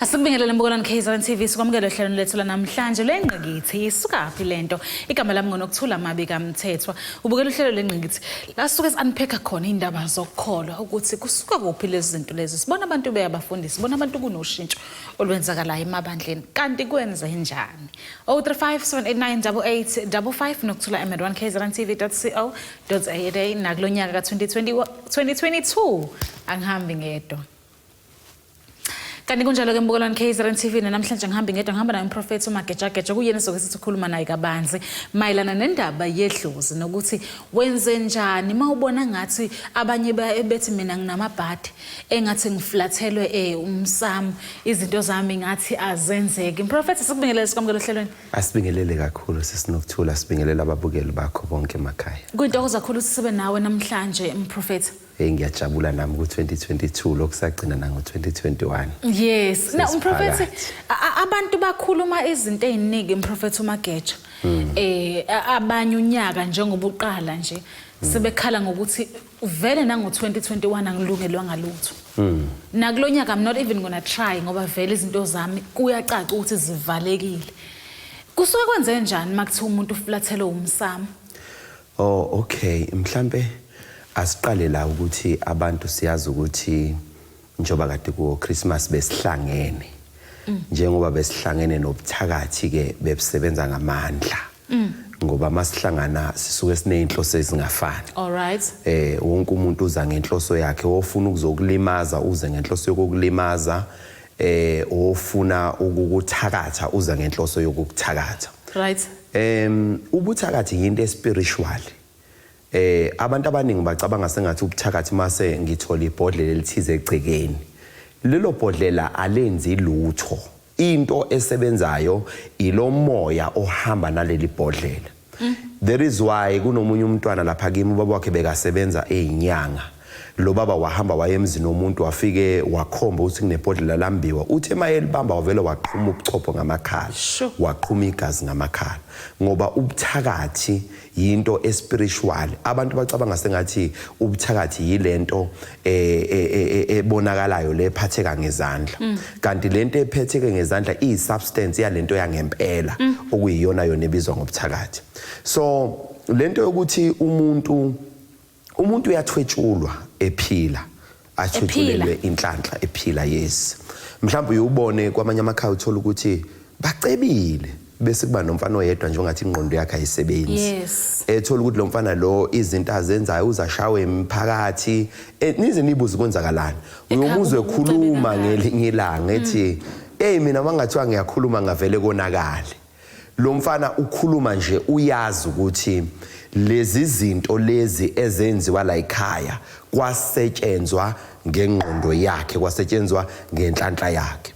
Asibingelele mbukelani KZN TV sikwamukela ohlelweni lethu namhlanje leNgqikithi isukaphi lento igama lami ngoNok'thula Mabika Mthethwa ubukela uhlelo leNgqikithi la suke unpack khona indaba zokukholwa ukuthi kusuka kuphi lezi zinto lezi sibona abantu beyabafundisi sibona abantu kunoshintsho olwenzakalayo emabandleni kanti kwenze njani 0357898855 Nok'thula M1 KZNTV.co.za nakulonyaka ka2022 angihambi ngedwa. Kanti kunjalo ke mbukelani KZN TV namhlanje ngihambi ngedwa ngihamba naye Prophet Magejageja kuyena soke sithi ukhuluma naye kabanzi mayelana nendaba yedlozi nokuthi wenze njani mawubona ngathi abanye bethi mina nginamabhadi engathi ngifulathelwe umsamo izinto zami ngathi azenzeki. Prophet sikubingelele sikwamukela ohlelweni. Asibingelele kakhulu sisinokthula sibingelela ababukeli bakho bonke emakhaya. Kuyintokoza kakhulu sibe nawe namhlanje Prophet. Ngiyajabula nami ku2022 lokusagcina nango 2021. Yes. Na Prophet abantu bakhuluma izinto eziningi Prophet Mageja. Abanye unyaka njengoba uqala nje sebekhala ngokuthi vele nango 2021 angilungelwa ngalutho. Nakulonyaka I'm not even gonna try ngoba vele izinto zami kuyacaca ukuthi zivalekile. Kusuke kwenze njani makuthiwa umuntu ufulathelwe umsamo? Oh okay, mhlambe asiqale la ukuthi abantu siyazi ukuthi njoba kade ku Christmas besihlangene njengoba besihlangene nobuthakathi ke besebenza ngamandla ngoba masihlangana sisuke sineyinhloso ezingafani. All right. Wonke umuntu uza ngenhloso yakhe ofuna ukuzokulimaza uze ngenhloso yokulimaza ofuna ukukuthakatha uza ngenhloso yokukuthakatha. Right. Ubuthakathi into espiritual. Abantu abaningi bacabanga sengathi ubuthakathi mase ngithola ibhodlela elithize egcekeni. Lelo bhodlela alenzi lutho. Into esebenzayo ilomoya ohamba naleli bhodlela. There is why kunomunye umntwana lapha kimi ubaba wakhe bekasebenza ezinyanga. Lo baba wahamba wayemzini umuntu wafike wakhomba ukuthi kunebhodlela lambiwa. Uthe mayelibamba wavela waqhuma ubuchopho ngamakhala. Waqhuma igazi ngamakhala. Ngoba ubuthakathi yinto espiritual. Abantu bacabanga sengathi ubuthakathi yilento ebonakalayo lephatheka ngezandla. Kanti lento ephetheke ngezandla iyisubstance yalento yangempela okuyiyona yona ebizwa ngobuthakathi. So lento yokuthi umuntu uyathwetshulwa ephila athwetshulelwe inhlanhla ephila yes. Mhlawumbe uyubone kwamanye amakhaya uthola ukuthi bacebile bese kuba nomfana oyedwa nje ongathi ingqondo yakhe ayisebenzi. Yes. Ethola ukuthi lo mfana lo izinto azenzayo uzashawe emphakathi nize nibuze kwenzakalani. Uyomuzwe ekhuluma ngelinye ilanga ethi mina mangathiwa ngiyakhuluma ngavele konakale. Lo mfana ukhuluma nje uyazi ukuthi lezi zinto lezi ezenziwa la ekhaya kwasetshenzwa ngengqondo yakhe kwasetshenzwa ngenhlanhla yakhe.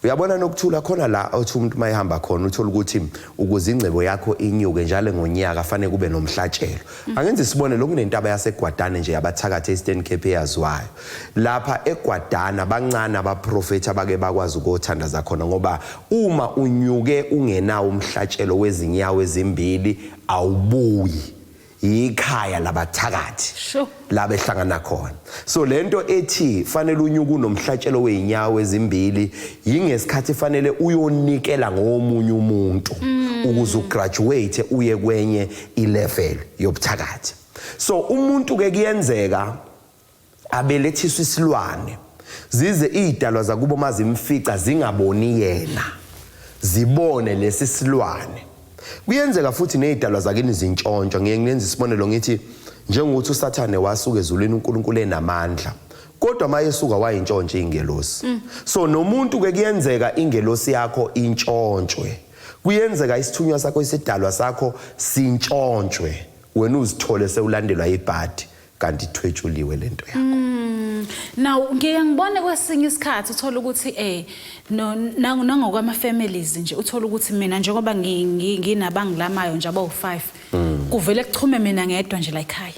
Uyabona Nok'thula khona la uthi umuntu mayihamba khona uthola ukuthi ukuze ingcebo yakho inyuke njalo ngonyaka fanele kube nomhlatshelo. Angenze isibone lokunentaba yaseGwadana nje yabathakathi eStern Cape eyaziwayo. Lapha eGwadana bancane abaprofeti abake bakwazi ukuthandaza khona ngoba uma unyuke ungenawo umhlatshelo wezinyawo ezimbili awubuyi ikhaya labathakathi la behlangana khona. So lento ethi fanele unyuke unomhlatshelo weinyawo ezimbili yingesikhathi fanele uyonikela ngomunye umuntu ukuze ugraduate uye kwenye ilevel yobuthakathi. So umuntu ke kuyenzeka abelethiswa isilwane zize idalwa zakubo mazimfica zingaboni yena zibone lesi silwane. Kuyenzeka futhi nezidalwa zakini zintshontsha ngiyenza isibonelo ngithi njengokuthi uSathane wasuka ezulwini uNkulunkulu enamandla kodwa mayesuka wayintshontshe ingelosi. So nomuntu ke kuyenzeka ingelosi yakho intshontshe. Kuyenzeka isithunywa sakho isidalwa sakho sintshontshe wena uzithole sewulandelwa ibhadi kanti ithwetshuliwe lento yakho. Now ngiyangibona kwesinye isikhathi uthola ukuthi nangokwama families nje uthola ukuthi mina njengoba nginabangilamayo nje aba5 kuvele kuchume mina ngedwa nje la ekhaya.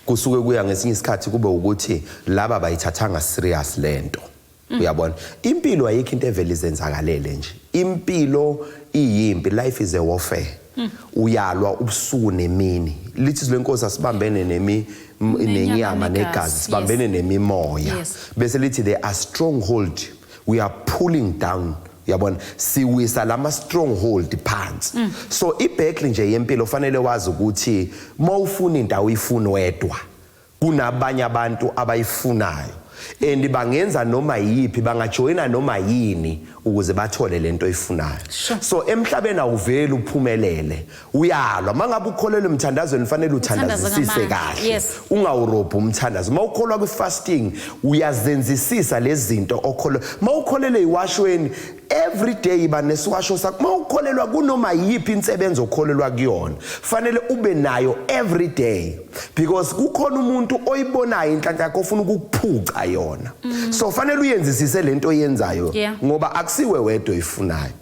Kusuke kuya ngesinye isikhathi kube ukuthi laba bayithathanga serious lento. Uyabona impilo ayikho into evele izenzakalele nje. Impilo iyimpi, life is a warfare. Uyalwa ubusuku nemini. Lithi lenkosi asibambene nenyama negazi sibambene nemimoya. Bese lithi there are stronghold we are pulling down yabona siwisa lama stronghold phansi so ibhekli nje yempilo fanele wazi ukuthi mawufuna indawo uyifuna wedwa kunabanye abantu abayifunayo and bangenza noma yipi bangajoina noma yini ukuze bathole lento oyifunayo so emhlabeni awuveli uphumelele uyalwa mangabe ukholelwe emthandazweni fanele uthandazisise kahle ungawurobha umthandazo mawukholwa kwi-fasting uyazenzisisa lezi zinto okholwa mawukholele iwashweni every day iba nesiwasho sakho mawukholelwa kunoma yipi insebenzo okholelwa kuyona fanele ube nayo every day because kukhona umuntu oyibonayo inhlanhla yakho ofuna ukukuphuca yona so fanele uyenzisise lento oyenzayo ngoba akusiwe wedwa oyifunayo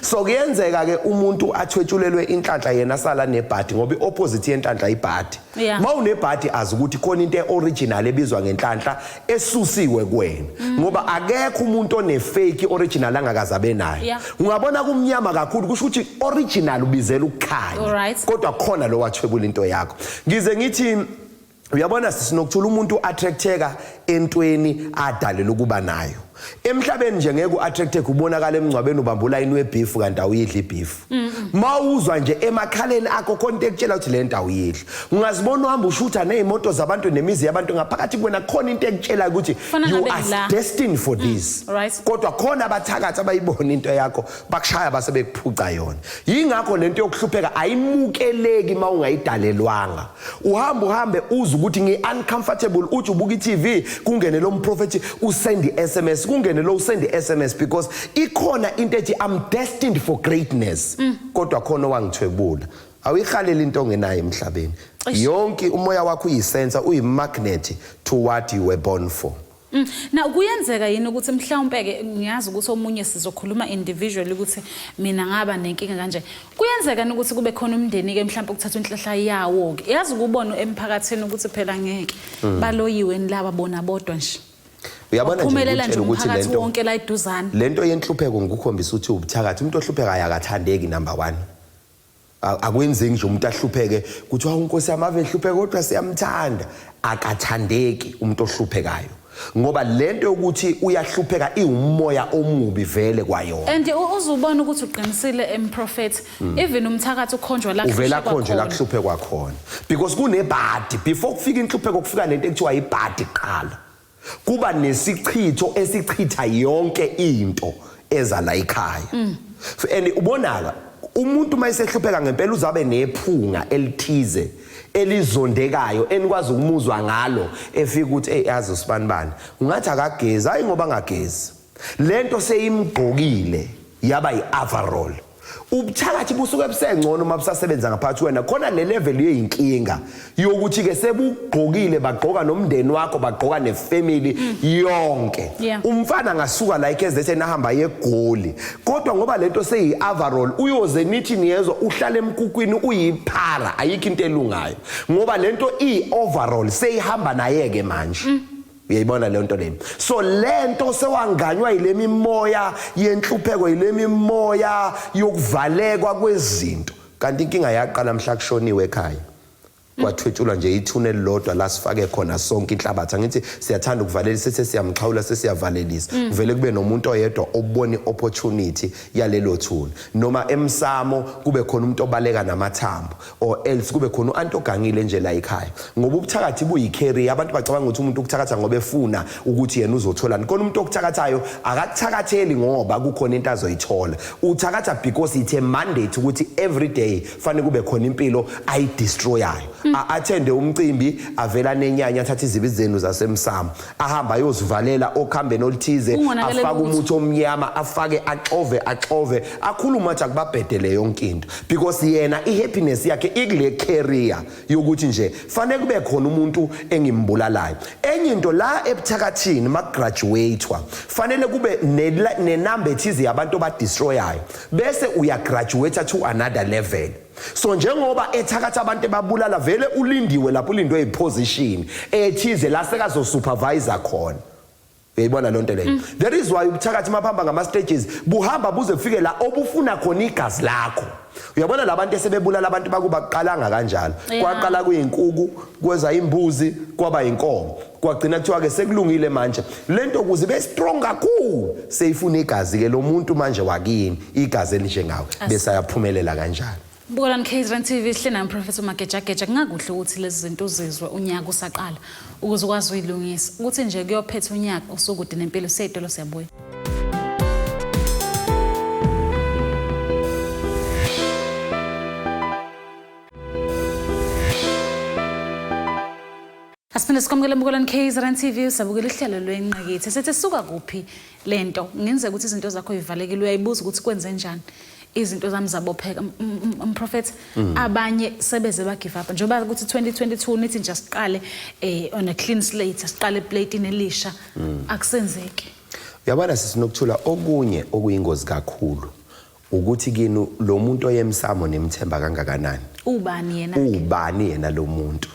so kuyenzeka ke umuntu athwetshulelwe inhlanhla yena sala nebhadi ngoba iopposite yenhlanhla ibhadi mawunebhadi azi ukuthi khona into eoriginal ebizwa ngenhlanhla esusiwe kuwena ngoba akekho umuntu onefake original angakaza benayo ungabona kumnyama kakhulu kusho ukuthi original ubizela ukukhanya kodwa khona lo wathwebula into yakho ngize ngithi uyabona sinokuthula umuntu attracteka entweni adalela ukuba nayo emhlabeni nje ngeke uattracteke ubonakala emncwabeni ubambula ini webeef kanti awuyidli ibeef mawuzwa nje emakhaleni akho konke ekutshela ukuthi le nto awuyidli ungazibona uhamba ushutha nezimoto zabantu nemizi yabantu ngaphakathi kwena khona into ekutshela ukuthi you are destined for this kodwa khona abathakathi abayibona into yakho bakushaya base bekuphuca yona yingakho lento yokuhlupheka ayimukeleki mawungayidalelwanga uhambe uze ukuthi ngi-uncomfortable uthi ubuka i-TV kungene lo mprofethi usend SMS kungene lo usend SMS because ikhona into ethi I'm destined for greatness kodwa khona wangithwebula awuyihalela into ongenayo emhlabeni yonke umoya wakho uyisensa uyimagnet to what you were born for na kuyenzeka yini ukuthi mhlawumbe ke ngiyazi ukuthi omunye sizokhuluma individually ukuthi mina ngaba nenkinga kanje kuyenzeka ukuthi kube khona umndeni ke mhlawumbe ukuthatha inhlahla yawo ke yazi ukubona emphakathini ukuthi phela ngeke baloyiwe nilaba bona bodwa nje uyabona nje ukuthi lento wonke la iduzana lento yenhlupheko ngikukhombisa ukuthi ubuthakathi umuntu ohluphekayo akathandeki number 1 akwenzeki nje umuntu ahlupheke kuthi unkosi yamave ehlupheke kodwa siyamthanda akathandeki umuntu ohluphekayo ngoba lento ukuthi uyahlupheka iumoya omubi vele kwayona and uzubona ukuthi uqinisile emprofet even umthakathi ukhonjwa la uvela khonje la kuhluphe kwakhona because kunebhadi before kufika inhlupheko kufika lento ekuthiwa ibhadi qala kuba nesichitho esichitha yonke into eza la ekhaya and ubonala umuntu mayisehlupheka ngempela uzabe nephunga elithize elizondekayo enikwazi ukumuzwa ngalo efika ukuthi yazi usibanibani ungathi akagezi hayi ngoba angagezi lento seyimgqokile yaba yi-overall ubuthakathi busuke busengcono mabusasebenza ngaphathi wena khona le level yeyinkinga yokuthi ke sebugqokile bagqoka nomndeni wakho bagqoka nefamily yonke umfana ngasuka la iKZN ahamba yegoli kodwa ngoba lento seyi-overall uyoze nithi niyezwa uhlala emkukwini uyiphara ayikho into elungayo ngoba lento i-overall seyihamba naye-ke manje uyayibona le nto leyo so lento sewanganywa yile moya yenhlupheko yile moya yokuvalekwa kwezinto kanti inkinga yaqala mhla kushoniwe ekhaya kwathwetshulwa nje ithune elilodwa la sifake khona sonke inhlabathi angithi siyathanda ukuvalelisa sesiyamxhawula sesiyavalelisa kuvele kube nomuntu oyedwa obona iopportunity yalelo thuna noma emsamo kube khona umuntu obaleka namathambo or else kube khona uanti ogangile nje la ekhaya ngoba ubuthakathi buyi-carry abantu bacabanga ukuthi umuntu ukuthakatha ngoba efuna ukuthi yena uzotholani khona umuntu okuthakathayo akakuthakatheli ngoba kukhona into azoyithola uthakatha because it's a mandate ukuthi every day fanele kube khona impilo ayidestroyayo athende umcimbi avela nenyanya athatha izibizi zenu zasemsamo ahamba ayozivalela okhambeni oluthize afaka umuthi omnyama afake axove akhuluma athi akubabhedele yonke into because yena ihappiness yakhe ikule career yokuthi nje fanele kube khona umuntu engimbulalayo enye into la ebuthakathini magraduatewa fanele kube nenamba ethize yabantu abadestroyayo bese uyagraduate to another level so njengoba ethakatha abantu babulala vele ulindiwe lapho ulindwe iposition ethize la sekazo supervisor khona uyayibona lonto leyo there is why ubuthakathi mabahamba ngama stages buhamba buze kufike la obufuna khona igazi lakho uyabona labantu esebebulala abantu bakuba kuqalanga kanjalo kwaqala kuyinkukhu kweza imbuzi kwaba inkomo kwagcina kuthiwa ke sekulungile manje lento ukuze be strong kakhulu seyifuna igazi ke lo muntu manje wakini igazi elinjengawe bese ayaphumelela kanjalo. Bukolani KZN TV sihle nami Prophet Magejageja kungakuhle ukuthi lezi zinto uzizwe unyaka usaqala ukuze ukwazi uyilungisa ukuthi nje kuyophetha unyaka usukude nempilo seyitolo siyabuya. Asipende sikwamukela Bukolani KZN TV sabukela ihlelo lweNqikithi sethe suka kuphi lento ngenze ukuthi izinto zakho zivalekile uyayibuza ukuthi kwenze njani izinto zami zabopheka umprofeti abanye sebeze ba give up njengoba ukuthi 2022 nithi nje siqale on a clean slate siqale plate inelisha akusenzeki. Uyabona sisinokthula okunye okuyingozi kakhulu ukuthi kini lo muntu oyemsamo nemthemba kangakanani ubani yena lo muntu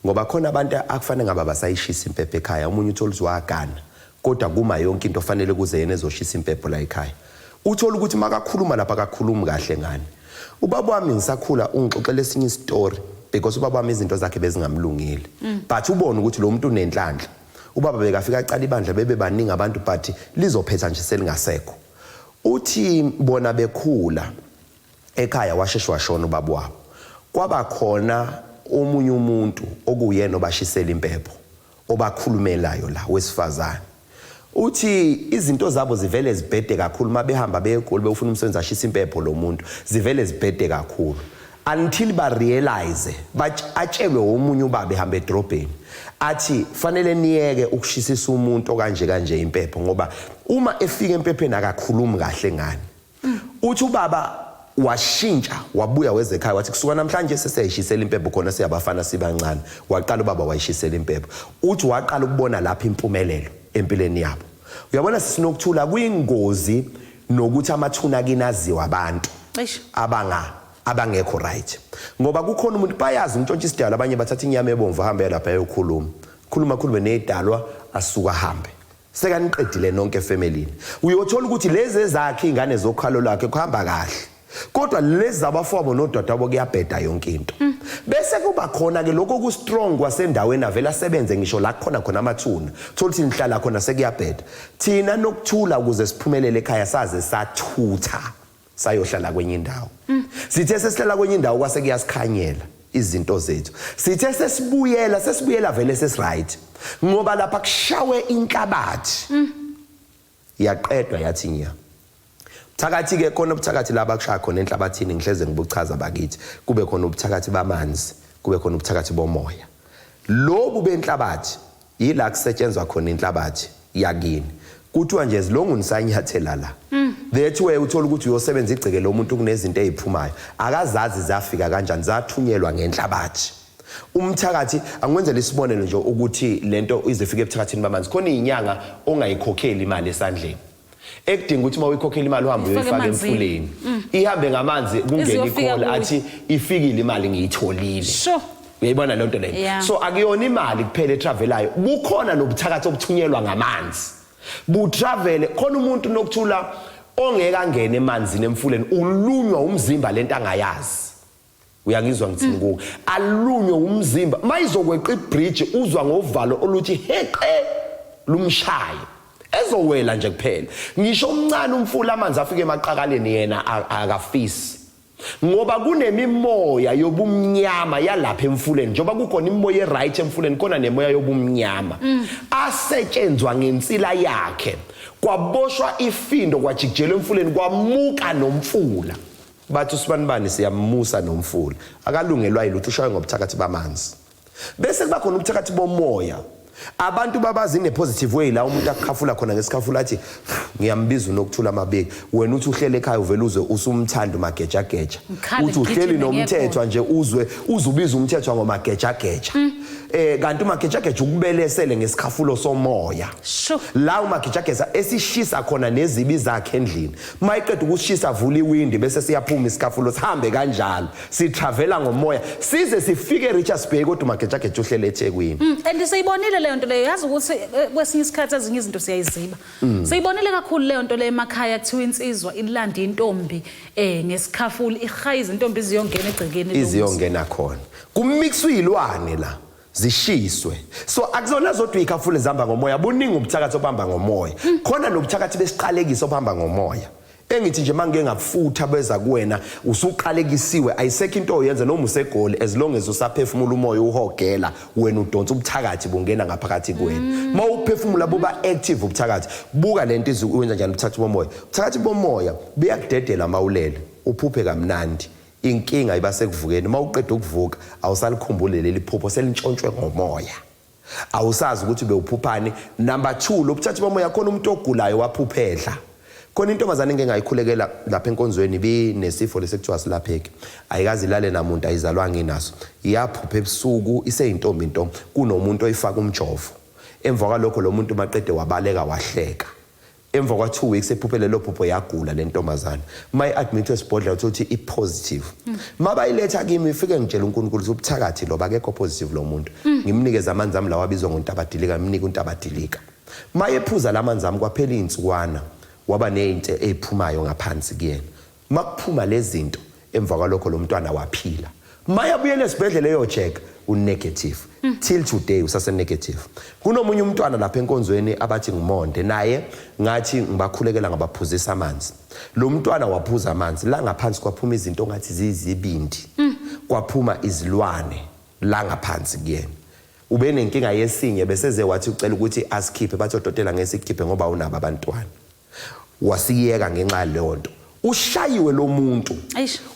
ngoba khona abantu akufane ngaba basayishisa impepho ekhaya umunye uthola uzwagana kodwa kuma yonke into ofanele kuze yena ezoshisa impepho la ekhaya uthola ukuthi makakhuluma lapha akakhulumi kahle ngani. Ubaba wami ngisakhula ungixoxela esinye istory because ubaba wami izinto zakhe bezingamlungile but ubone ukuthi lo muntu unenhlanhla ubaba bekafika aqala ibandla bebe baningi abantu but lizophetha nje selingasekho uthi bona bekhula ekhaya washeshwa washona ubaba wabo kwaba khona omunye umuntu okuyena obashisela impepho obakhulumelayo la wesifazane uthi izinto zabo zivele zibhede kakhulu mabehamba begoli befuna umsebenzi ashisa impepho lo muntu zivele zibhede kakhulu until ba realize atshelwe omunye ubaba ehamba edrobheni athi fanele niyeke ukushisisa umuntu kanje impepho ngoba uma efika empepheni akakhulumi kahle ngani uthi ubaba washintsha wabuya wezekhaya wathi kusuka namhlanje seseyishisela impepho khona siyabafana sibancane waqala ubaba wayishisela impepho uthi waqala ukubona lapha impumelelo empilweni yabo. Uyabona sisinokthula kuyingozi nokuthi amathuna kinaziwa abantu abangekho right ngoba kukhona umuntu bayazi untshontsha isidalwa abanye bathatha inyama ebomvu ahambe lapha eyokhuluma nedalwa asuka ahambe sekaniqedile nonke efamilini uyothola ukuthi lezi ezakhe ingane zokhalo lakhe kuhamba kahle kodwa lezi zabafowabo nododabo kuyabheda yonke into bese kuba khona ke lokho ku strong kwasendaweni avela sebenze ngisho la khona amathuna thola ukuthi nihlala khona sekuyabheda thina Nok'thula ukuze siphumelele ekhaya saze sathutha sayohlala kwenye indawo sithe sesihlala kwenye indawo kwase kuyasikhanyela izinto zethu sithe sesibuyela vele sesiright ngoba lapha kushawe inhlabathi yaqedwa yathi nya Thakathi ke khona ubuthakathi laba kushaya khona enhlabathini ngihleze ngibuchaza bakithi kube khona ubuthakathi bamanzi kube khona ubuthakathi bomoya lobu benhlabathi yila kusetshenzwa khona inhlabathi yakini kuthiwa nje ezilongu nisanyathela la that way uthola ukuthi uyosebenza igceke lo muntu kunezinto eziphumayo akazazi zafika kanjani zathunyelwa ngenhlabathi umthakathi angwenzela isibonelo nje ukuthi lento izifika ebuthakathini bamanzi khona izinyanga ongayikhokheli imali esandleni ekudinga ukuthi mawuyikhokhela imali uhambe uyifaka emfuleni ihambe ngamanzi kungena ikhola athi ifikile imali ngiyitholile uyayibona lonto leyo so akuyona imali kuphela etravelayo bukhona nobuthakathi obuthunyelwa ngamanzi butravele khona umuntu Nok'thula ongeka ngene emanzini emfuleni ulunywa umzimba lento angayazi uyangizwa ngithini ku alunywe umzimba mayizokweqa ibridge uzwa ngovalo oluthi heqe lumshaye ezowela nje kuphela ngisho umncane umfula amanzi afike emaqakaleni yena akafisi ngoba kunemimoya yobumnyama yalapha emfuleni njoba kukhona imimoya eright emfuleni khona nemoya yobumnyama asetshenzwa ngensila yakhe kwaboshwa ifindo kwajikijelwa emfuleni kwamuka nomfula bathi usibanibani siyamusa nomfula akalungelwa yilutho ushaye ngobuthakathi bamanzi bese kuba khona ubuthakathi bomoya abantu babazi ne positive way la umuntu akukhafula khona ngesikhafula athi ngiyambiza uNok'thula Mabika wena uthi uhlele ekhaya uvela uzwe usumthanda uMagejageja uthi uhleli nomthethwa nje uzubiza umthethwa ngoMagejageja kanti uMagejageja ukubelesele ngesikhafulo somoya la uMagejageja esishisa khona nezibi zakhe endlini mayiqeda ukushisa vula iwindi bese siyaphuma isikhafulo sihambe kanjalo sitravela ngomoya size sifike Richards Bay kodwa uMagejageja uhlele eThekwini and siyibonile leyo nto leyo yazi ukuthi kwesinye isikhathi ezinye izinto siyayiziba siyibonile kakhulu leyo nto leyo emakhaya kuthiwa insizwa ilanda intombi ngesikhafuli ihayiza intombi iziyongena egcekeni iziyongena khona kumixwe ilwane la zishiswe so akuzona zodwa ikhafule zihamba ngomoya buningi ubuthakathi obamba ngomoya khona nobuthakathi besiqalekisa obamba ngomoya engithi nje mangeke ngafutha beza kuwena usuqalekisiwe ayisekho into oyenza noma usegoli as long as usaphefumula umoya uhogela wena udonsa ubuthakathi bungena ngaphakathi kuwena mawuphefumula buba active ubuthakathi buka lento iwenza njani ubuthakathi bomoya buyakudedela mawulele uphuphe kamnandi inkinga iba sekuvukeni mawuqeda ukuvuka awusalikhumbule leli phupho selintshontshwe ngomoya awusazi ukuthi bewuphuphani number 2 lobuthakathi bomoya khona umuntu ogulayo waphuphedla khona intombazane engayikhulekela lapha enkonzweni binesifo lesekuthiwa silapheki ayikazi ilale namuntu ayizalwanga inaso iyaphupha ebusuku iseyintombi into kunomuntu oyifaka umjovo emva kwalokho lo muntu maqede wabaleka wahleka emva kwa 2 weeks ephuphele lo phupho yagula le ntombazane my admit esibhodla ukuthi i positive mabayiletha kimi ifike ngitshela uNkulunkulu ukuthi ubuthakathi lo bakekho positive lo muntu ngimnikeza amanzi ami lawa abizwa ngontabadilika ngimnika untabadilika mayephuza lamanzi ami kwaphela insukwana waba nezinto eziphumayo ngaphansi kuyena makuphuma lezi zinto emva kwalokho lo mntwana waphila mayabuyela esibhedlela eyocheck unegative till today usase negative kunomunye umntwana lapha enkonzweni abathi ngumonde naye ngathi ngibakhulekela ngabaphuzisa amanzi lo mntwana waphuza amanzi la ngaphansi kwaphuma izinto ngathi zizibindi kwaphuma izilwane la ngaphansi kuyena ube nenkinga yesinye bese wathi ucela ukuthi asikhiphe bathi odokotela ngesikhiphe ngoba unabo abantwana wasiyeka ngenxa leyo nto ushayiwe lo muntu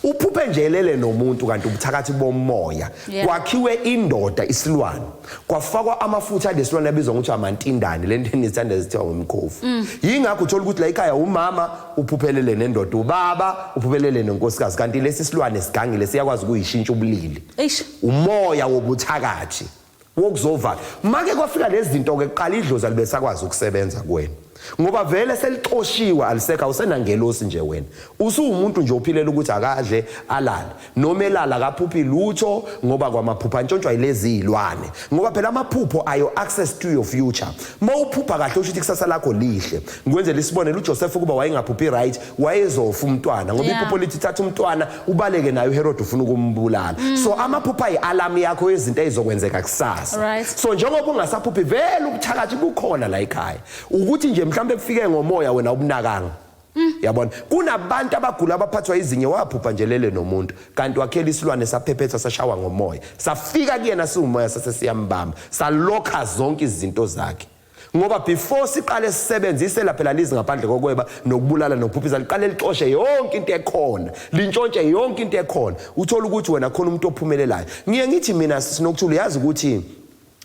uphuphe njelele nomuntu kanti ubuthakathi bomoya kwakhiwe indoda isilwane kwafakwa amafutha adesilwane abizwa ukuthi amantindane lento enizithanda zithiwa ngomkhofu yingakho uthola ukuthi la ekhaya umama uphuphelele nendoda ubaba uphuphelele nenkosikazi kanti lesi silwane sigangile siyakwazi ukuyishintsha ubulili umoya wobuthakathi wokuzova make kwafika lezi zinto ke qala idlozi alibesakwazi ukusebenza kuwena ngoba vele selixoshiwe aliseka usenangelosi nje wena usuwumuntu nje ophilela ukuthi akadle alale noma elala kaphuphi lutho ngoba kwamaphupha ntshontshwa yilezi izilwane ngoba phela amaphupho ayo access to your future mawuphupha kahle usho ukuthi kusasa lakho lihle ngikwenze lisibonele uJoseph kuba wayengaphuphi right wayezofa umntwana ngoba iphupho lithi thatha umntwana ubaleke nayo uHerod ufuna ukumbulala so amaphupha ayialarm yakho yezinto ezizokwenzeka kusasa so njengoba ungasaphuphi vele ubuthakathi bukhona la ekhaya ukuthi nje mhlambe kufike ngomoya wena ubunakanga yabona kunabantu abagula abaphathwa izinye waphupha nje lele nomuntu kanti wakhela isilwane saphephethwa sashawa ngomoya safika kuyena siumoya sase siyambamba salokha zonke izinto zakhe ngoba before siqale sisebenzise lapha lalizi ngaphandle kokweba nokubulala nokuphuphisa liqale lixoshe yonke into ekhona lintshontshe yonke into ekhona uthola ukuthi wena khona umuntu ophumelelayo ngithi mina sinokuthula yazi ukuthi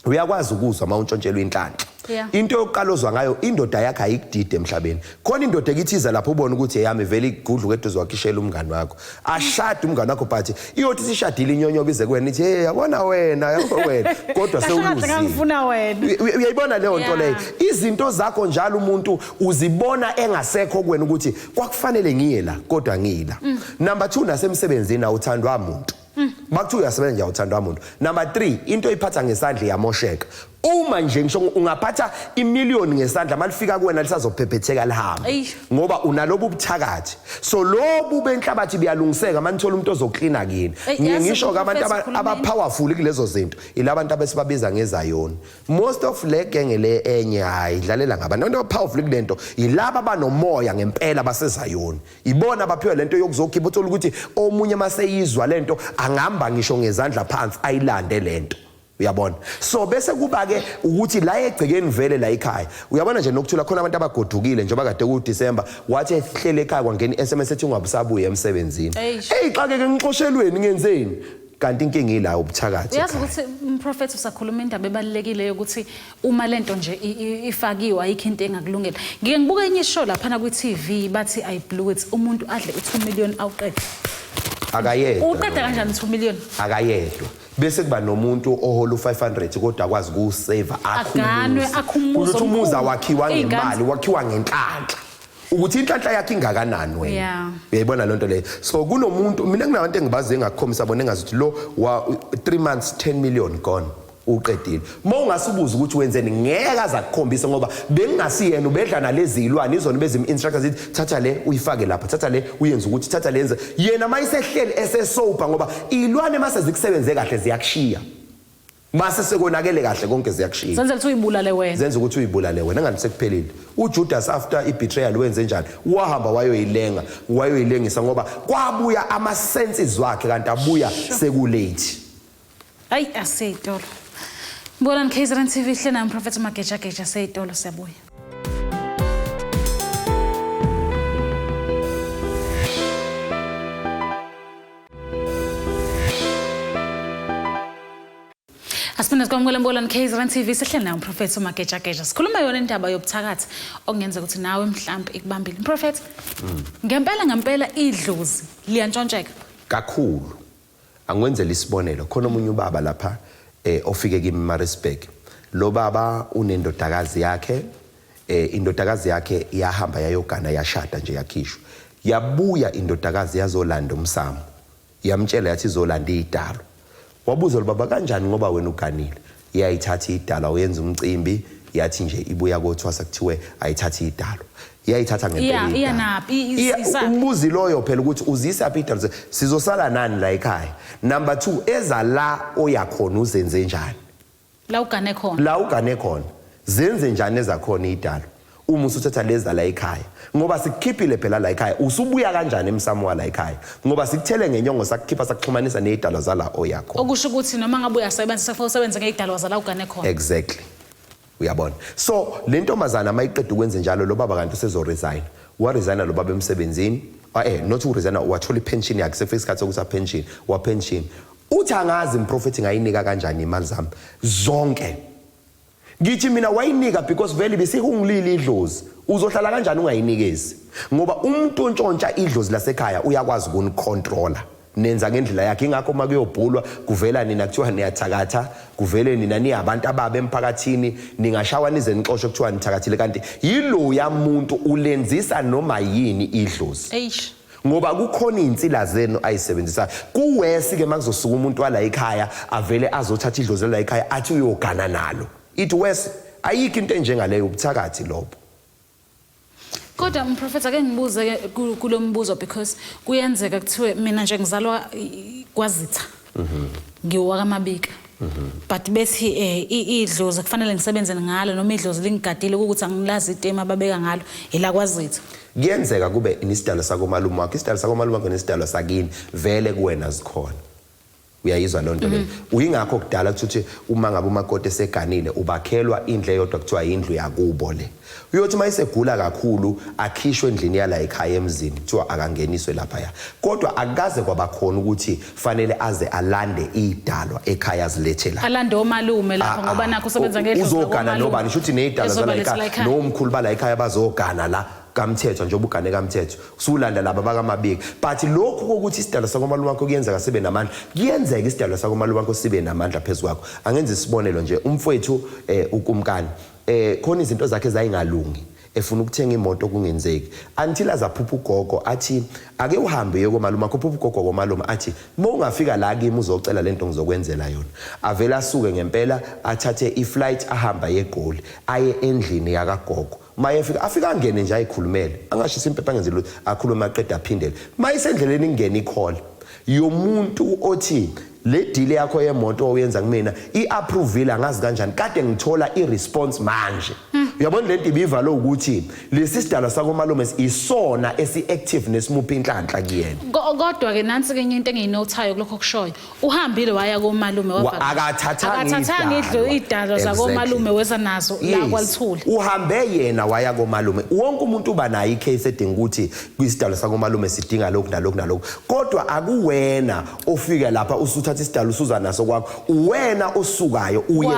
uyakwazi ukuzwa mawuntshontshelwe inhlanhla into yokuqalozwa ngayo indoda yakhe ayikudide emhlabeni khona indoda ekithiza lapho ubona ukuthi eyami vele igudlu keduzo wakhishela umngani wakho ashade umngani wakho but iyothi sishadile inyonyoba ize kuwena ithi hey yabona wena kodwa sewuluzile ngifuna wena uyayibona leyo nto leyo izinto zakho njalo umuntu uzibona engasekho kuwena ukuthi kwakufanele ngiye la kodwa ngila number 2 nasemsebenzini awuthandwa umuntu bakuthiwa uyasebenza nje awuthandwa umuntu number 3 into iphatha ngesandla yamosheka uma nje ngisho ungaphatha imillion ngesandla malifika kuwena lisazophephetheka lihamba ngoba unalobu ubuthakathi so lobu benhlabathi biyalungiseka manithola umuntu ozoklina kini ngisho abantu abapowerful kulezo zinto ilabantu abesibabiza ngezayoni most of le gang le enye hayi idlalela ngabantu abapowerful kulento yilabo abanomoya ngempela basezayoni ibona abaphiwe lento yokuzokhipha uthola ukuthi omunye maseyizwa lento angihamba ngisho ngezandla phansi ayilande lento uyabona so bese kuba ke ukuthi la egcekeni vele la ekhaya uyabona nje Nok'thula khona abantu abagodukile njengoba kade ku December wathi ehlele ekhaya kwangena SMS ethi ungabusabuye emsebenzini xake ke ngixoshelweni ngenzeni kanti inkinga ila ubuthakathi uyazi ukuthi umprofeti usakhuluma indaba ebalekile ukuthi uma lento nje ifakiwe ayikho into engakulungela ngike ngibuka enye show lapha na ku TV bathi I blew it umuntu adle u2 million awuqeda akayedwa uqeda kanjani 2 million akayedwa bese kuba nomuntu ohola u500 kodwa akwazi ukusave akhumuza umuza wakhiwa ngemali wakhiwa ngenhlanhla ukuthi inhlanhla yakhe ingakanani wena uyayibona lonto leyo so kunomuntu mina kunabantu engibazi engakhombisa bona engazuthi lo 3 months 10 million gone uqedile mawungasubuza ukuthi wenzeni ngeke azakukhombisa ngoba bengingasiyena ubedla nalezi ilwane izona bezim instructors zithi thatha le uyifake lapha thatha le uyenza ukuthi thatha lenze yena mayisehleli esesopa ngoba ilwane mase zikusebenze kahle ziyakushiya mase sekonakele kahle konke ziyakushiya zenza ukuthi uyibulale wena zenza ukuthi uyibulale wena ngathi sekuphelile uJudas after ibetrayal wenze njani wahamba wayoyilengisa ngoba kwabuya ama senses wakhe kanti abuya sekulate ayi aseyitolo Mbonani KZN TV hlena Prophet Magejageja aseyitolo siyabuya Asiphinda sikwamukela Mbonani KZN TV sihlena Prophet Magejageja sikhuluma yona indaba yobuthakathi okungenza ukuthi nawe mhlawumbe ikubambile Prophet ngempela idlozi liyantshontsheka kakhulu angwenzela isibonelo khona umunye ubaba lapha ofike kimi Maritzburg lo baba unendodakazi yakhe indodakazi yakhe yahamba yayogana yashada nje yakhishwa yabuya indodakazi yazolanda Umsamo yamtshela yathi izolanda idalo wabuza lo baba kanjani ngoba wena uganile iyayithatha idalo uyenza umcimbi yathi nje ibuya kothwasa kuthiwe ayithatha idalo iyayithatha ngempela iya naphi umbuzi loyo phela ukuthi uzisa aphi idalo sizosala nani la ekhaya number 2 eza la oyakhona uzenze njani la ugane khona zenze njani ezakhona idalo uma usuthatha leza la ekhaya ngoba sikukhiphile phela la ekhaya usubuya kanjani Umsamo la ekhaya ngoba sikuthele ngenyongo sakukhipha sakuxhumanisa nezidalo zala oyakho okusho ukuthi noma ngabe uyasebenzisa kufanele usebenze ngezidalo zala ugane khona exactly uyabona so le ntombazana mayiqeda ukwenza njalo lo baba kanti usezo resign wa resign lo baba emsebenzini not to resign wathola ipension yakhe sefike isikhathi sokuthi pension uthi angazi umprofeti ngayinika kanjani imali zami zonke ngithi mina wayinika because vele besihungilile idlozi uzohlala kanjani ungayinikezi ngoba umuntu ontshontsha idlozi lasekhaya uyakwazi ukunicontroller nenza ngendlela yakhe ingakho makuyobhulwa kuvela nina kuthiwa niyathakatha kuvele nina niyabantu ababe emphakathini ningashawa nize nixoshwe kuthiwa nithakathile kanti yilo yamuntu ulenzisa noma yini idlozi ngoba kukhona insila zenu ayisebenzisa kuwesi ke makuzosuka umuntu wala ekhaya avele azothatha idlozi la ekhaya athi uyogana nalo it wesi ayikho into enjengaleyo ubuthakathi lobo kodwa umprofeti ake ngibuze kulo mbuzo because kuyenzeka kuthiwe mina nje ngizalwa kwaZitha ngiwa kaMabika but bethi idlozi kufanele ngisebenze ngalo noma idlozi lingigadile ukuthi angilazi itema babeka ngalo ila kwaZitha kuyenzeka kube isidalo sakomalume wakhe isidalo sakomalume wakhe nesidalo sakini vele kuwena zikhona uyayizwa lonto le uyingakho kudala ukuthi uma ngabe umakoti eseganile ubakhelwa indle eyodwa kuthiwa indlu yakubo le uyothi mayisegula kakhulu akhishwe endlini yala ekhaya emzini kuthiwa akangeniswe lapha ya kodwa akaze kwabakhona ukuthi fanele aze alande idalwa ekhaya azilethela alande omalume lapha ngoba nakho usebenza ngedlozi uzogana nobani shuthi nezidalwa zala ekhaya nomkhulu bala ekhaya bazogana la kaMthethwa nje ubugane kaMthethwa usulanda laba bakaMabika but lokho kokuthi isidalo sakomalume wakho kuyenzeka sibe namandla kuyenzeka isidalo sakomalume wakho sibe namandla phezulu kwakho angenza isibonelo nje umfowethu ukumkani khona izinto zakhe zayingalungi efuna ukuthenga imoto kungenzeki until azaphupha ugogo athi ake uhambe yokomalume akho phupha ugogo komalume athi mawungafika la kimi uzocela lento ngizokwenzela yona avela asuke ngempela athathe iflight ahamba yeGoli aye endlini yakagogo mayefika afika angene nje ayikhulumele angashisa impepha ngenze lo akhuluma aqeda aphindele mayisendleleni ingene icall yomuntu othi le deal yakho yemoto oyenza kumina iapprove angazi kanjani kade ngithola iresponse manje uyabona lento ibivalo ukuthi lesi sidalo sakomalume isona esi-active nesimupha inhlanhla kuyena kodwa ke nansi ke into engiyinothayo kulokho kushoyo uhambile waya komalume akathathanga idalo zakomalume weza nazo la kwalithula uhambe yena waya komalume wonke umuntu uba nayo icase edinga ukuthi kwisidalo sakomalume sidinga lokhu nalokhu kodwa akuwena ofika lapha usuthatha isidalo usuza naso kwakho uwena osukayo uye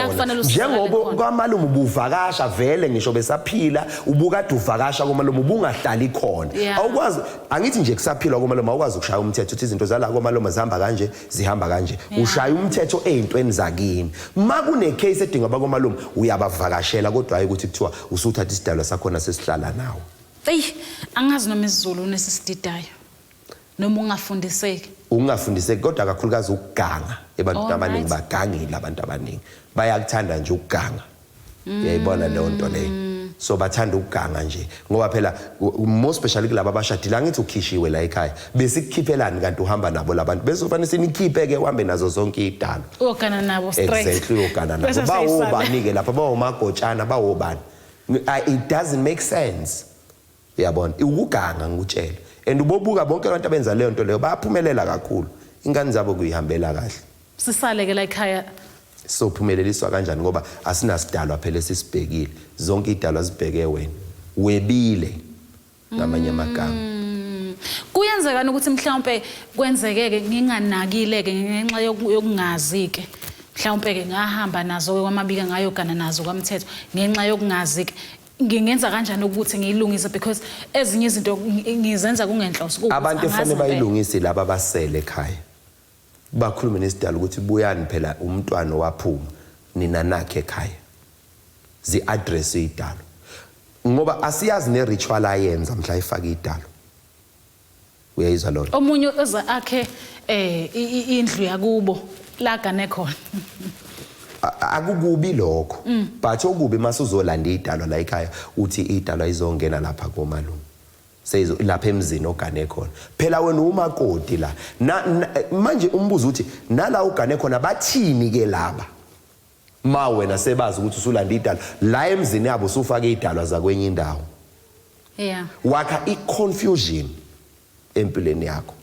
kusona njengoba kwamalume ubuvakasha vele ngisho besaphila ubukade uvakasha komalume ubungahlali khona awukwazi angithi nje kusaphila komalume awukwazi ukushaya umthetho uthi izinto zala komalume zihamba kanje ushaya umthetho ezintweni zakini makune case edinga bakomalume uyabavakashela kodwa hayi ukuthi kuthiwa usuthatha isidalo sakho nasesihlala nawo angazi noma isiZulu nesisididayo noma ungafundiseki ungafundiseki kodwa kakhulukazi ukuganga ebantwini abaningi bagangile abantu abaningi bayakuthanda nje ukuganga uyayibona leyo nto leyo so bathanda ukuganga nje ngoba phela more especially kulabo abashadile angithi ukhishiwe la ekhaya besikukhiphelani kanti uhamba nabo labantu besofanele sinikhiphe ke uhambe nazo zonke idalo ogana nabo straight exactly ogana nabo bawubanike lapha bawumagotshana bawobani it doesn't make sense uyabona ukuganga ngikutshela and ubobuka bonke abantu abenza leyo nto leyo bayaphumelela kakhulu ingane zabo kuyihambela kahle sisale ke la ekhaya so phumeleliswa kanjani ngoba asinasidalwa phela sisibhekile zonke idalwa zibheke wena webile ngamanye amagama kuyenzeka ukuthi mhlawumbe kwenzekeke nginganakile ke ngenxa yokungazi ke mhlawumbe ke ngahamba nazo kwaMabika ngayogana nazo kwaMthethwa ngenxa yokungazi ke ngingenza kanjani ukuthi ngiyilungise because ezinye izinto ngizenza kungenhloso ukuthi abantu efanele bayilungise laba abasele ekhaya bakhulume nesidalo ukuthi buyani phela umntwana waphuma nina nakhe ekhaya zi address idalo ngoba asiyazi ne ritual ayenza mhla ifaka idalo uyayizwa lo omunye eza akhe indlu yakubo la gane khona akukubi lokho but okubi masuzolanda idalo la ekhaya uthi idalo izongena lapha komalume seyizo lapha emzini ogane khona phela wena umakoti la manje umbuzo uthi nala ugane khona bathini ke laba ma wena sebazi ukuthi usulanda idalo la emzini yabo usufake idalwa za kwenye indawo yeah wakha iconfusion empilweni yakho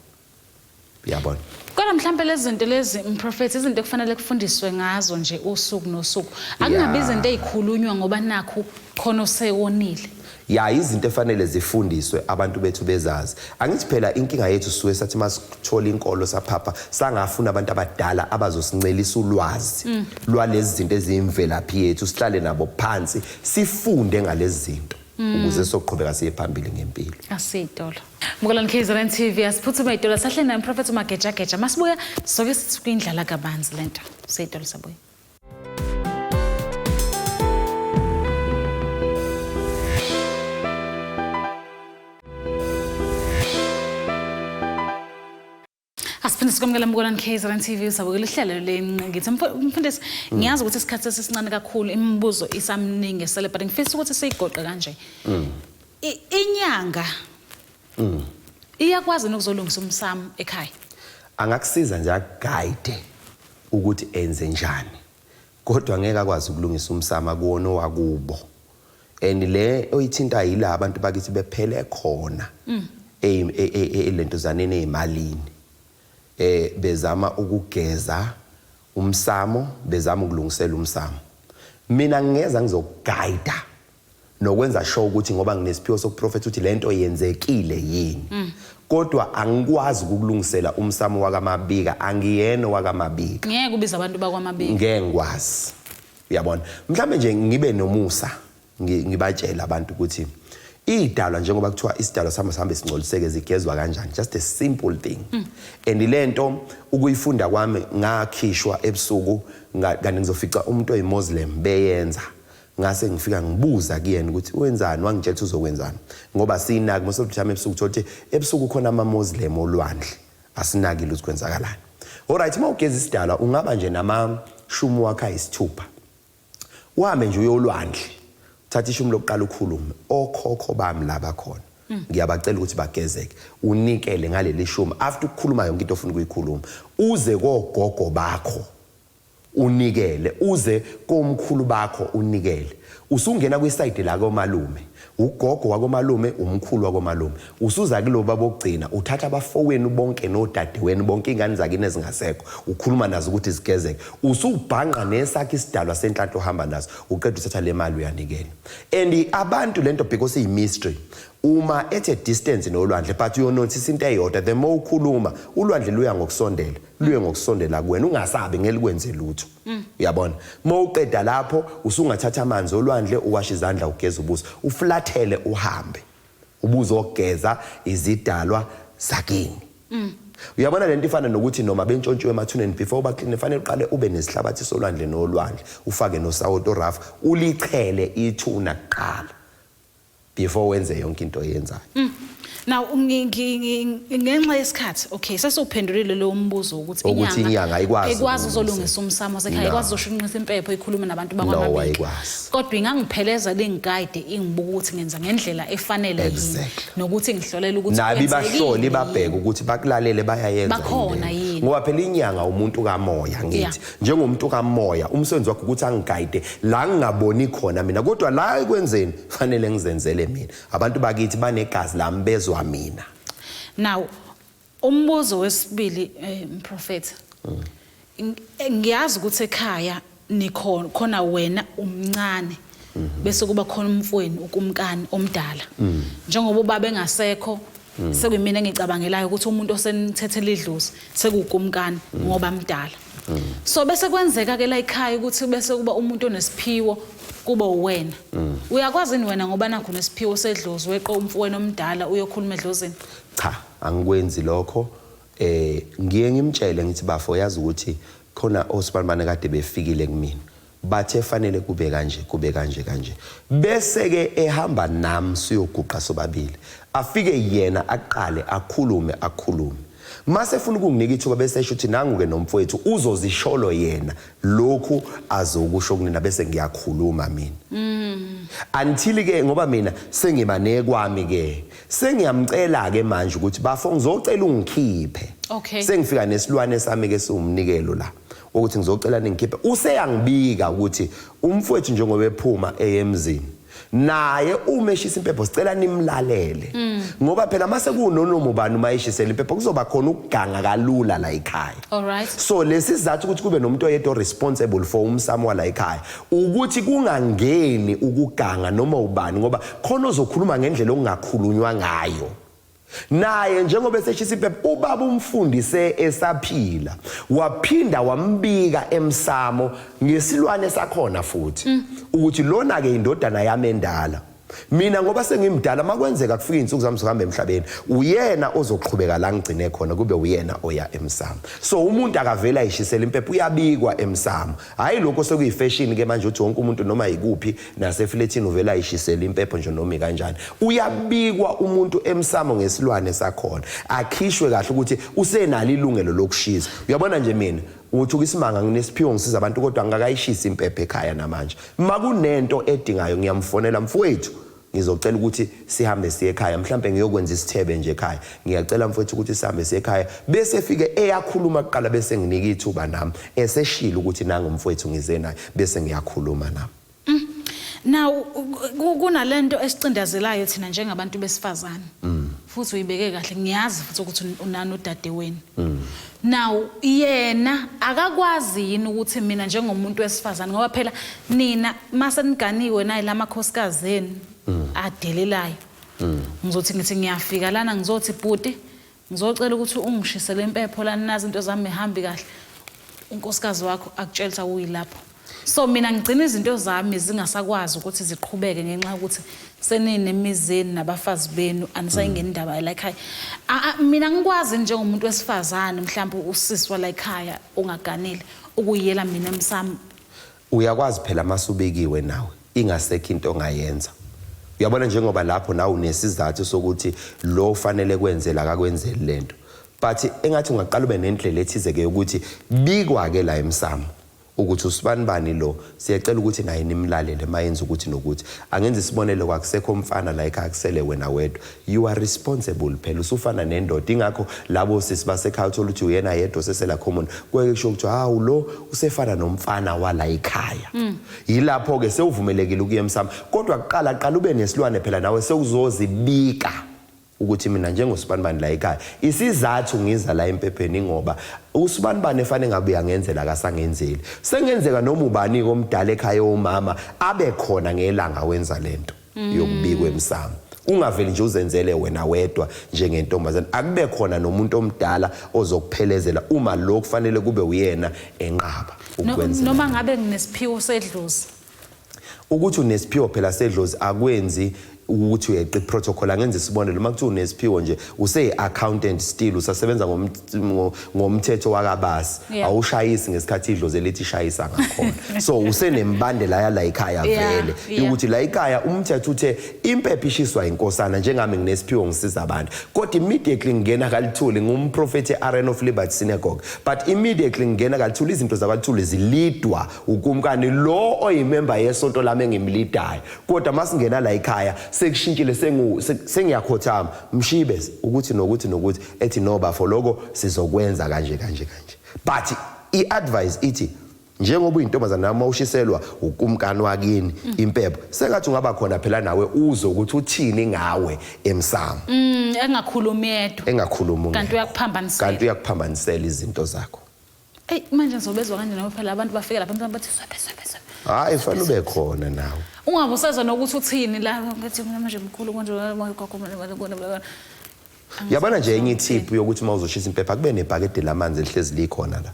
uyabona kodwa mhlambe lezi zinto lezi umprofeti izinto kufanele kufundiswe ngazo nje usuku nosuku akungabi izinto ezikhulunywa ngoba nakho khona osewonile ya izinto efanele zifundiswe abantu bethu bezazi angithi phela inkinga yethu suwe sathi masithola inkolo saphapha sangafuna abantu abadala abazosincelisa ulwazi lwalezi zinto ezimvelaphi yethu sihlale nabo phansi sifunde ngalezi zinto ukuze soqhubeka siye phambili ngempilo asidolo Mkolani KZN TV asiphuthume idolo sahle naye Prophet Magejageja masibuya soke sithi kwindlala kabanzi lento sidolo sabuya Asiphinde sikwamukela Mkolani KZN TV usabukela ihlelo lengithi mfundisi ngiyazi ukuthi isikhathi sesincane kakhulu imibuzo isamningi esele but ngifisa ukuthi siyigoqe kanje inyanga iyakwazi ukuzolungisa umsamo ekhaya angakusiza nje akuguide ukuthi enze njani kodwa ngeke akwazi ukulungisa umsamo kuwona wakubo and le oyithinta yila abantu bakithi bephele khona elentozaneni ezimalini bezama ukugeza umsamo bezama ukulungisela umsamo mina ngingeza ngizoguide nokwenza sure ukuthi ngoba nginesiphiwo sokuprofeta ukuthi lento yenzekile yini kodwa angikwazi ukulungisela umsamo wakaMabika angiyena wakaMabika ngeke ubiza abantu bakwaMabika ngeke ngikwazi uyabona mhlambe nje ngibe nomusa ngibatshela abantu ukuthi idalwa njengoba kuthiwa isidalwa sihambe singcoliseke zigezwa kanjani just a simple thing and lento ukuyifunda kwami ngakhishwa ebusuku kanti ngizofica umuntu oyiMuslim beyenza ngase ngifika ngibuza kuyena ukuthi wenzani wangitshela ukuthi uzokwenzani ngoba sinaki mosothu ebusuku uthola ukuthi ebusuku khona amaMuslim olwandle asinaki lutho kwenzakalani alright mawugeza isidalwa ungaba nje namashumu wakhe ayisithupha uhambe nje uyolwandle thatha ishumu lokuqala ukhulume okhokho bami laba khona ngiyabacela ukuthi bagezeke unikele ngaleli shumu after ukukhuluma yonke into ofuna ukuyikhuluma uze kogogo bakho unikele uze komkhulu bakho unikele usungena kwiside la komalume ugogo wakomalume umkhulu wakomalume usuza kuloba bokugcina uthatha abafowenu bonke nodadewenu bonke ingane zakini ezingasekho ukhuluma nazo ukuthi zigezeke usubhanqa nesakhe isidalwa senhlanhla ohamba nazo uqeda uthatha le mali uyanikela and abantu lento because iyi mystery uma at a distance nolwandle but you notice into eyodwa the more ukhuluma ulwandle luya ngokusondela luye ngokusondela kuwena ungasabi ngelikwenze lutho uyabona mawuqeda lapho usungathatha amanzi olwandle uwasha izandla ugeza ubuso uflathele uhambe ubuzo ogeza izidalwa zakini uyabona lento ifana nokuthi noma bentshontshwe emathuneni before baclean fanele uqale ube nesihlabathi solwandle nolwandle ufake nosawoti rough ulichele ithuna kuqala before wenze yonke into oyenzayo Now ngenxa yesikhathi okay sesuphendulile lo mbuzo ukuthi inyanga ikwazi uzolungisa umsamo wasekhaya ikwazi uzoshunqisa impepho ikhuluma nabantu bakwaMabika kodwa ingangipheleza lengiguide ingibuka ukuthi ngenza ngendlela efanele yini nokuthi ngihlolela ukuthi nabi bahloli babheka ukuthi bakulalele bayayenza bakhona yini ngoba phela inyanga umuntu kamoya ngithi njengomuntu kamoya umsebenzi wakhe ukuthi angiguide la ngingaboni khona mina kodwa la ekwenzeni fanele ngizenzele mina abantu bakithi banegazi lami bezwa mina. Now umbuzo wesibili Prophet ngiyazi ukuthi ekhaya nikhona khona wena umncane bese kuba khona umfweni ukumkani omdala njengoba ubaba engasekho sekuyimina engicabangelayo ukuthi umuntu osenithethela idlozi sekukumkani ngoba mdala so bese kwenzeka ke la ekhaya ukuthi bese kuba umuntu onesiphiwo kuba uwena uyakwazi ni wena ngoba nakho nesiphiwo sedlozi weqo umfweni omdala uyokhuluma edlozini cha angikwenzi lokho ngiye ngimtshele ngithi bafo yazi ukuthi khona osibalibane kade befikile kumina bathe fanele kube kanje bese ke ehamba nami siyoguqa sobabili afike yena aqale akhulume mase funa ukunginika ithuba bese esho ukuthi nangu ke nomfowethu uzozisholo yena lokhu azokusho kunina bese ngiyakhuluma mina until ke ngoba mina sengibane kwami ke sengiyamcela ke manje ukuthi bafo ngizocela ungikhiphe sengifika nesilwane sami ke siwumnikelo la ukuthi ngizocela ningikhiphe useyangibika ukuthi umfowethu njengoba ephuma emzini naye umeshisa impepho sicela nimlalele ngoba phela mase kunonomo ubani umayishisela impepho kuzoba khona ukuganga kalula la ekhaya alright so lesizathu ukuthi kube nomuntu oyedwa responsible for umsamo wala ekhaya ukuthi kungangeni ukuganga noma ubani ngoba khona ozokhuluma ngendlela ongakhulunywa ngayo naye njengoba eseshisa impepho ubaba umfundise esaphila waphinda wambika emsamo ngesilwane sakhona futhi ukuthi lona ke indodana yami endala mina ngoba sengimdala makwenzeka kufika insuku zami zohamba emhlabeni uyena ozoqhubeka la ngigcine khona kube uyena oya emsamo so umuntu akavela ayishisela impepho uyabikwa emsamo hayi lokho sekuyifashion ke manje uthi wonke umuntu noma yikuphi nasefletini uvela ayishisela impepho nje noma kanjani uyabikwa umuntu emsamo ngesilwane sakhona akhishwe kahle ukuthi usenalo ilungelo lokushisa uyabona nje mina uthi isimanga nginesiphiwo ngisiza abantu kodwa ngakayishisa impepho ekhaya namanje makunento edingayo ngiyamfonela mfowethu ngizocela ukuthi sihambe siye ekhaya mhlambe ngiyokwenza isithebe nje ekhaya ngiyacela mfowethu ukuthi sihambe siye ekhaya bese efike eyakhuluma kuqala bese nginika ithuba nami eseshila ukuthi nangu mfowethu ngize naye bese ngiyakhuluma nami now kunalento esicindazelayo thina njengabantu besifazane futhi uyibeke kahle ngiyazi futhi ukuthi unani udadewenu now yena akakwazi yini ukuthi mina njengomuntu wesifazane ngoba phela nina mase niganiwe naye lamakhosikazi enu adelelayo ngizothi ngithi ngiyafika lana ngizothi bhuti ngizocela ukuthi ungishisele impepho lana nazi into zami ehambi kahle unkosikazi wakho akutshelisa uyilapho so mina ngigcina izinto zami zingasakwazi ukuthi ziqhubeke ngenxa ukuthi seninemizeni nabafazi benu anisayingena indaba la ekhaya mina ngikwazi njengomuntu wesifazane mhlawumbe usiswa la ekhaya ungaganile ukuyela mina emsamo uyakwazi phela masubekiwe nawe ingasekho into ongayenza uyabona njengoba lapho nawe unesizathu sokuthi lo ufanele kwenzela akakwenzeli lento but engathi ungaqala ube nendlela ethize ke ukuthi bikwa ke la emsamo ukuthi usibanibani lo siyacela ukuthi naye nimlalele mayenza ukuthi nokuthi angenza isibonelo kwakusekho umfana la ekhaya kusele wena wedwa you are responsible phela usufana nendoda ingakho labo sisibasekhaya uthola ukuthi uyena yedwa sesela common kwekho ukuthi hawu lo usefana nomfana wala ekhaya yilapho ke sewuvumelekile ukuya emsamo kodwa kuqala ube nesilwane phela nawe sewuzozibika ukuthi mina njengosibanibani la ekhaya isizathu ngiza la empepheni ngoba usibanibani efanele ngabe uyangenzela akasangenzeli sengenzeka noma ubani komdala ekhaya umama abe khona ngelanga wenza lento yokubikwa emsamo ungaveli nje uzenzele wena wedwa njengentombazana akube khona nomuntu omdala ozokuphelezela uma lo kufanele kube uyena enqaba ukwenza noma ngabe nginesiphiwo sedlozi ukuthi unesiphiwo phela sedlozi akwenzi ukuthi uyeqa iprotocol angenza isibonelo makuthiwa unesiphiwo nje accountant still usasebenza ngomthetho wakabasi awushayisi ngesikhathi idlozi elithi shayisa ngakhona so usenembandela yala ekhaya vele ukuthi la ekhaya umthetho uthe impepho ishiswa inkosana njengami nginesiphiwo ngisiza abantu kodwa immediately ngena kalithuli ngumprofeti eArena of Liberty Synagogue but immediately ngena kalithuli izinto zakalithuli zilidwa ukumkani lo oyimember yesonto lami engimlidayo kodwa masingena la ekhaya sekushintshile sengiyakhothama mshibe ukuthi nokuthi ethi no bafo lokho sizokwenza kanje but iadvice ithi njengoba uyintombazana nami ushiselwa ukumkani wakini impepho sengathi ungaba khona phela nawe uzo ukuthi uthini ngawe emsamo engakhuluma kanti uyakuphambanisela izinto zakho manje ngizobezwa kanje nawe phela abantu bafika lapha mhlawumbe bathi hayi fanele ube khona nawe ungabe usezwa nokuthi uthini la ngathi manje mkhulu konje yabona nje enye tip yokuthi mawuzoshisa impepho kube nebhakede lamanzi elihlezi likhona la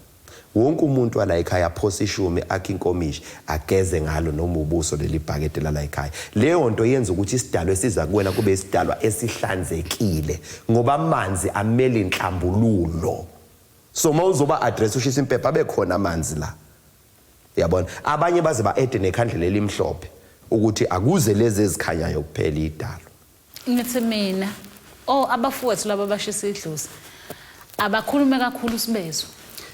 wonke umuntu wala ekhaya aphosa ishume akhe inkomishi ageze ngalo noma ubuso leli bhakede la ekhaya leyo nto yenza ukuthi isidalo esiza kuwena kube isidalwa esihlanzekile ngoba amanzi amele inhlambululo so mawuzoba address ushisa impepho abe khona amanzi la yabona abanye baze ba-ede nekhandlela elimhlophe ukuthi akuze lezi ezikhanyayo kuphela idalo ngithi mina abafowethu laba bashisa idlozi abakhulume kakhulu sibezwe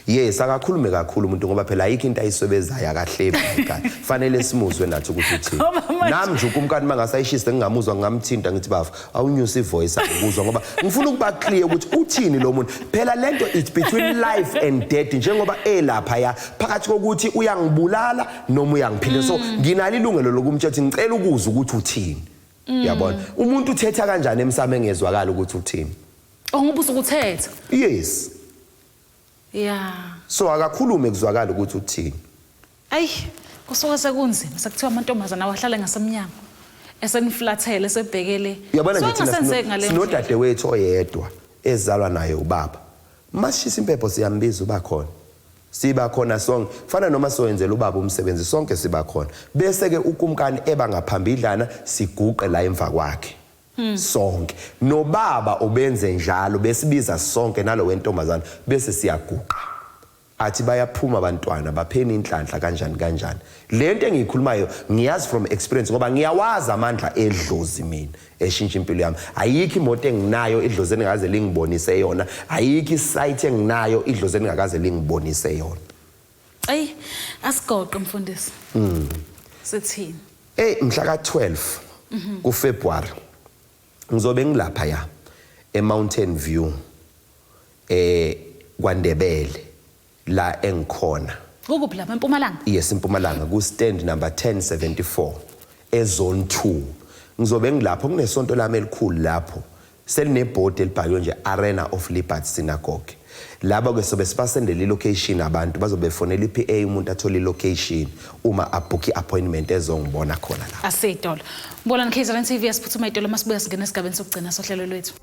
yes akakhulume kakhulu umuntu ngoba phela ayikho into ayisebenzayo akahlebe ekhaya fanele simuzwe nathi ukuthi uthini nami nje ukumkani mangasayishisa ngingamuzwa ngamthinta ngithi bafu awunyusa ivoice akuzwa ngoba ngifuna ukuba clear ukuthi uthini lo muntu phela lento it's between life and death njengoba elapha ya phakathi kokuthi uyangibulala noma uyangiphila so nginalo ilungelo lokumthetha ngicela ukuzwa ukuthi uthini yabona umuntu uthetha kanjani emsamo engezwakala ukuthi uthini ngoba usukuthetha yes so akakhulume kuzwakala ukuthi uthini kusuka sekunzima sekuthiwa amantombazana awahlale ngasemnyango eseniflathele sebhekele yabona ngithi sinodade wethu oyedwa ezalwa naye ubaba masishisa impepho siyambiza uba khona siba khona sonke fana noma soyenzela ubaba umsebenzi sonke siba khona bese ke ukumkani eba ngaphambidlana siguqe la emva kwakhe sonke nobaba ubenze njalo besibiza sonke nalo wentombazana bese siyaguqa athi bayaphuma abantwana bapheni inhlanhla kanjani lento engiyikhulumayo ngiyazi from experience ngoba ngiyawazi amandla edlozi mina eshintsha impilo yami ayikho imoto enginayo idlozi engaze lingibonise yona ayikho isite enginayo idlozi engakaze lingibonise yona asigoqe mfundisi sithini mhla ka12 kuFebruary ngizobe ngilapha ya eMountain View kwaNdebele la engikhona ukuphi lapha eMpumalanga yes eMpumalanga ku stand number 1074 ezone 2 ngizobe ngilapho kunesonto lami elikhulu lapho selinebhodi elibhalwe nje Arena of Liberty Synagogue laba ke sobe sibasendele ilocation abantu bazobe fonela iPA umuntu athola ilocation uma abook iappointment ezongibona khona la asedolo mbona KZN TV yasiphuthuma idolo masibuya singena esigabeni sokugcina sohlelo lwethu